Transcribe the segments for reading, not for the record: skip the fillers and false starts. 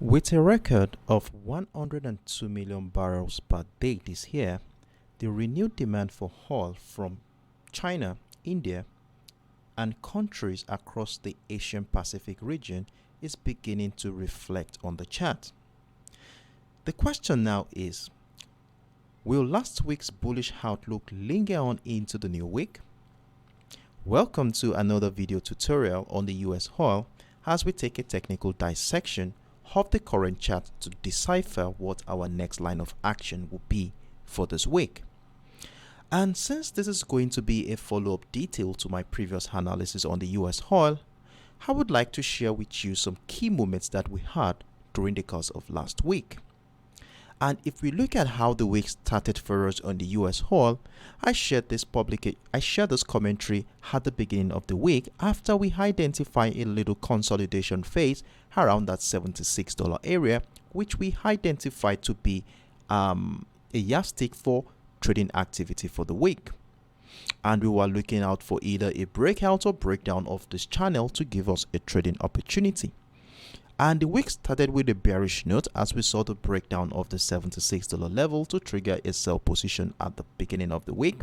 With a record of 102 million barrels per day this year, the renewed demand for oil from China, India, and countries across the Asian Pacific region is beginning to reflect on the chart. The question now is, will last week's bullish outlook linger on into the new week? Welcome to another video tutorial on the US oil as we take a technical dissection of the current chart to decipher what our next line of action will be for this week. And since this is going to be a follow-up detail to my previous analysis on the US oil, I would like to share with you some key moments that we had during the course of last week. And if we look at how the week started for us on the US oil, I shared this commentary at the beginning of the week after we identify a little consolidation phase around that $76 area, which we identified to be a yardstick for trading activity for the week. And we were looking out for either a breakout or breakdown of this channel to give us a trading opportunity. And the week started with a bearish note as we saw the breakdown of the $76 level to trigger a sell position at the beginning of the week.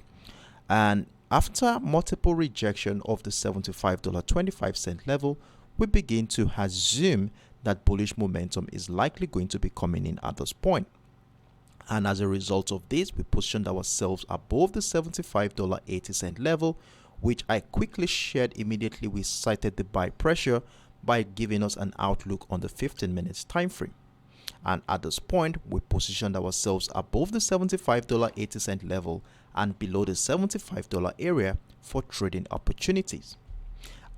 And after multiple rejection of the $75.25 level, we begin to assume that bullish momentum is likely going to be coming in at this point. And as a result of this, we positioned ourselves above the $75.80 level, which I quickly shared immediately we cited the buy pressure by giving us an outlook on the 15 minutes time frame. And at this point, we positioned ourselves above the $75.80 level and below the $75 area for trading opportunities.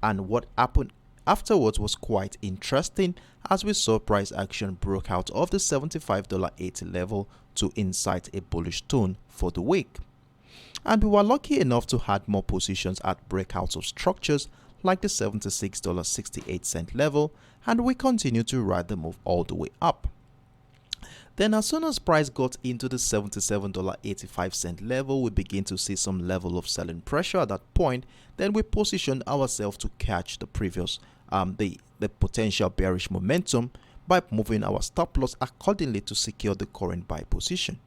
And what happened afterwards was quite interesting as we saw price action broke out of the $75.80 level to incite a bullish tone for the week. And we were lucky enough to add more positions at breakouts of structures like the $76.68 level, and we continue to ride the move all the way up. Then as soon as price got into the $77.85 level, we begin to see some level of selling pressure at that point. Then we positioned ourselves to catch the previous the potential bearish momentum by moving our stop loss accordingly to secure the current buy position.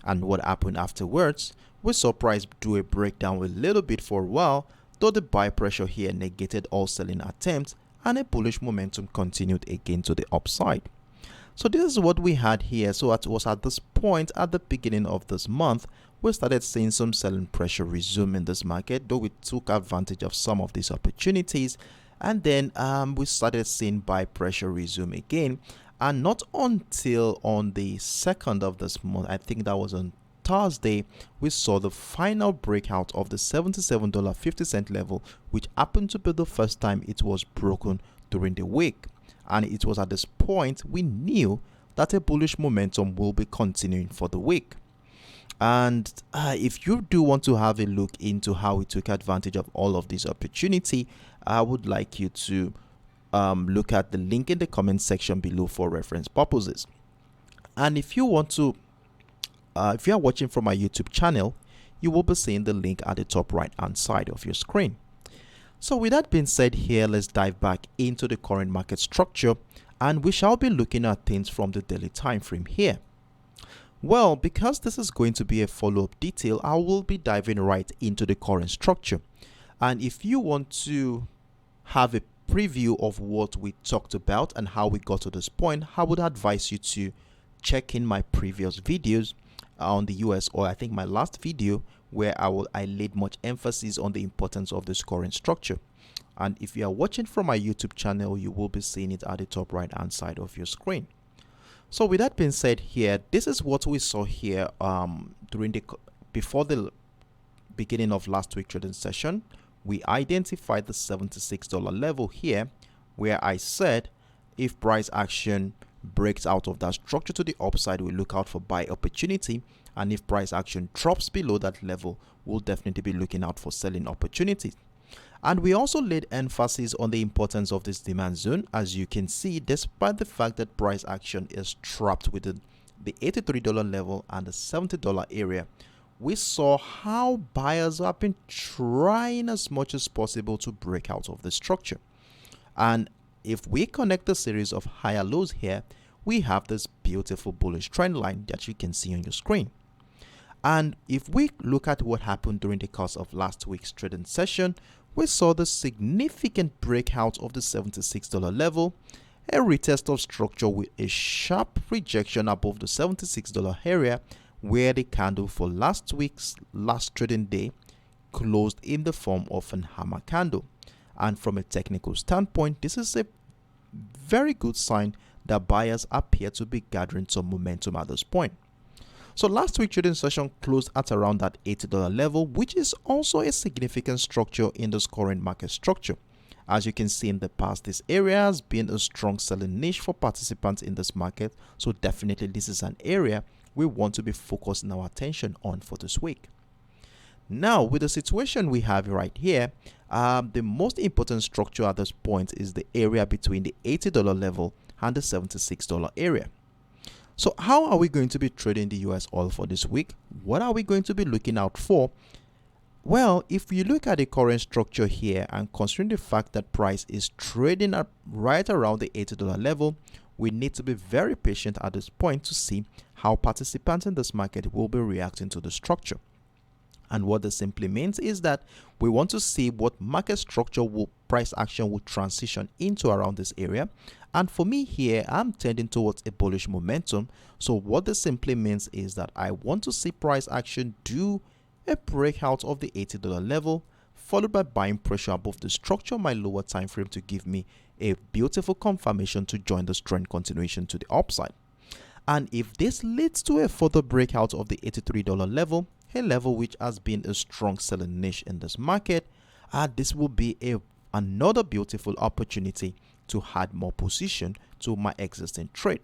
And what happened afterwards, we saw price do a breakdown a little bit for a while, though the buy pressure here negated all selling attempts and a bullish momentum continued again to the upside. So this is what we had here. So it was at this point at the beginning of this month we started seeing some selling pressure resume in this market, though we took advantage of some of these opportunities, and then we started seeing buy pressure resume again. And not until on the 2nd of this month, I think that was on Thursday, we saw the final breakout of the $77.50 level, which happened to be the first time it was broken during the week. And it was at this point we knew that a bullish momentum will be continuing for the week. And if you do want to have a look into how we took advantage of all of this opportunity, I would like you to look at the link in the comment section below for reference purposes. And if you want to if you are watching from my YouTube channel, you will be seeing the link at the top right hand side of your screen. So with that being said here, let's dive back into the current market structure, and we shall be looking at things from the daily time frame here. Well, because this is going to be a follow-up detail, I will be diving right into the current structure. And if you want to have a preview of what we talked about and how we got to this point, I would advise you to check in my previous videos on the US, or I think my last video where I laid much emphasis on the importance of this current structure. And if you are watching from my YouTube channel, you will be seeing it at the top right hand side of your screen. So with that being said here, this is what we saw here before the beginning of last week trading session. We identified the $76 level here, where I said if price action breaks out of that structure to the upside, we look out for buy opportunity, and if price action drops below that level, we'll definitely be looking out for selling opportunities. And we also laid emphasis on the importance of this demand zone. As you can see, despite the fact that price action is trapped within the $83 level and the $70 area, we saw how buyers have been trying as much as possible to break out of the structure. And if we connect a series of higher lows here, we have this beautiful bullish trend line that you can see on your screen. And if we look at what happened during the course of last week's trading session, we saw the significant breakout of the $76 level, a retest of structure with a sharp rejection above the $76 area, where the candle for last week's last trading day closed in the form of an hammer candle. And from a technical standpoint, this is a very good sign that buyers appear to be gathering some momentum at this point. So last week's trading session closed at around that $80 level, which is also a significant structure in this current market structure. As you can see in the past, this area has been a strong selling niche for participants in this market. So definitely this is an area we want to be focusing our attention on for this week. Now, with the situation we have right here, the most important structure at this point is the area between the $80 level and the $76 area. So how are we going to be trading the US oil for this week? What are we going to be looking out for? Well, if you look at the current structure here and considering the fact that price is trading at right around the $80 level, we need to be very patient at this point to see how participants in this market will be reacting to the structure. And what this simply means is that we want to see what market structure price action will transition into around this area. And for me here, I'm tending towards a bullish momentum. So what this simply means is that I want to see price action do a breakout of the $80 level, followed by buying pressure above the structure on my lower time frame to give me a beautiful confirmation to join this trend continuation to the upside. And if this leads to a further breakout of the $83 level, a level which has been a strong selling niche in this market, this will be another beautiful opportunity to add more position to my existing trade.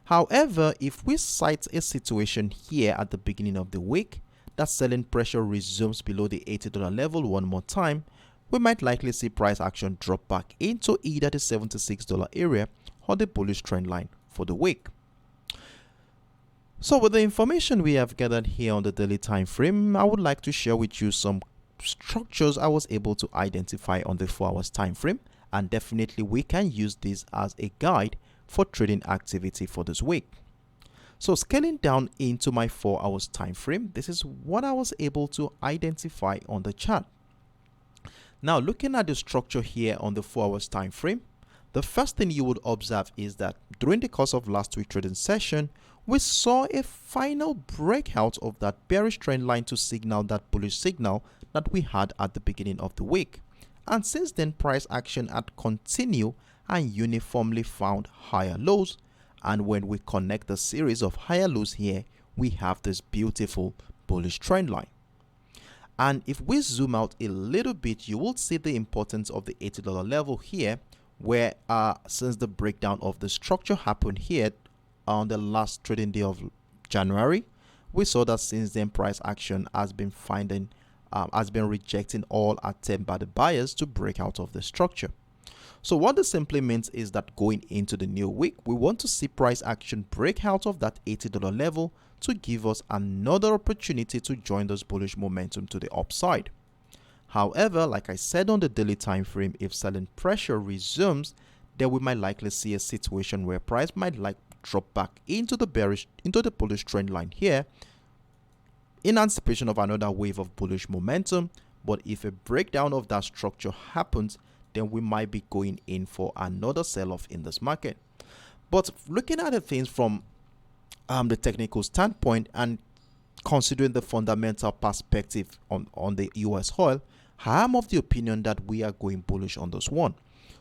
However, if we cite a situation here at the beginning of the week that selling pressure resumes below the $80 level one more time, we might likely see price action drop back into either the $76 area or the bullish trend line for the week. So with the information we have gathered here on the daily time frame, I would like to share with you some structures I was able to identify on the 4 hours time frame, and definitely we can use this as a guide for trading activity for this week. So scaling down into my 4 hours time frame, this is what I was able to identify on the chart. Now looking at the structure here on the 4 hours time frame, the first thing you would observe is that during the course of last week's trading session, we saw a final breakout of that bearish trend line to signal that bullish signal that we had at the beginning of the week. And since then, price action had continued and uniformly found higher lows. And when we connect the series of higher lows here, we have this beautiful bullish trend line. And if we zoom out a little bit, you will see the importance of the $80 level here, where since the breakdown of the structure happened here on the last trading day of January, we saw that since then price action has been rejecting all attempt by the buyers to break out of the structure. So what this simply means is that going into the new week, we want to see price action break out of that $80 level to give us another opportunity to join this bullish momentum to the upside. However, like I said on the daily time frame, if selling pressure resumes, then we might likely see a situation where price might drop back into the bullish trend line here in anticipation of another wave of bullish momentum. But if a breakdown of that structure happens, then we might be going in for another sell-off in this market. But looking at the things from the technical standpoint and considering the fundamental perspective on the US oil, I am of the opinion that we are going bullish on this one.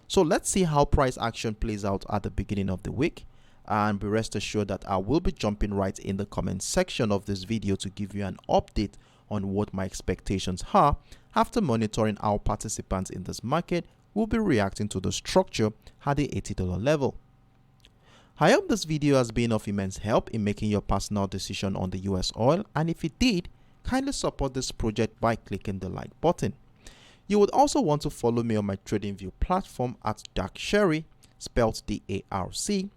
So let's see how price action plays out at the beginning of the week, and be rest assured that I will be jumping right in the comment section of this video to give you an update on what my expectations are after monitoring how participants in this market will be reacting to the structure at the $80 level. I hope this video has been of immense help in making your personal decision on the US oil, and if it did, kindly support this project by clicking the like button. You would also want to follow me on my TradingView platform at DarkSherry, spelled DARCSHERRY,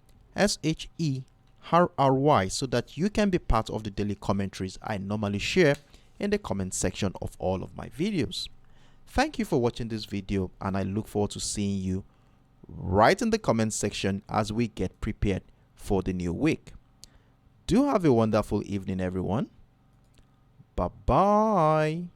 so that you can be part of the daily commentaries I normally share in the comment section of all of my videos. Thank you for watching this video, and I look forward to seeing you right in the comment section as we get prepared for the new week. Do have a wonderful evening, everyone. Bye-bye.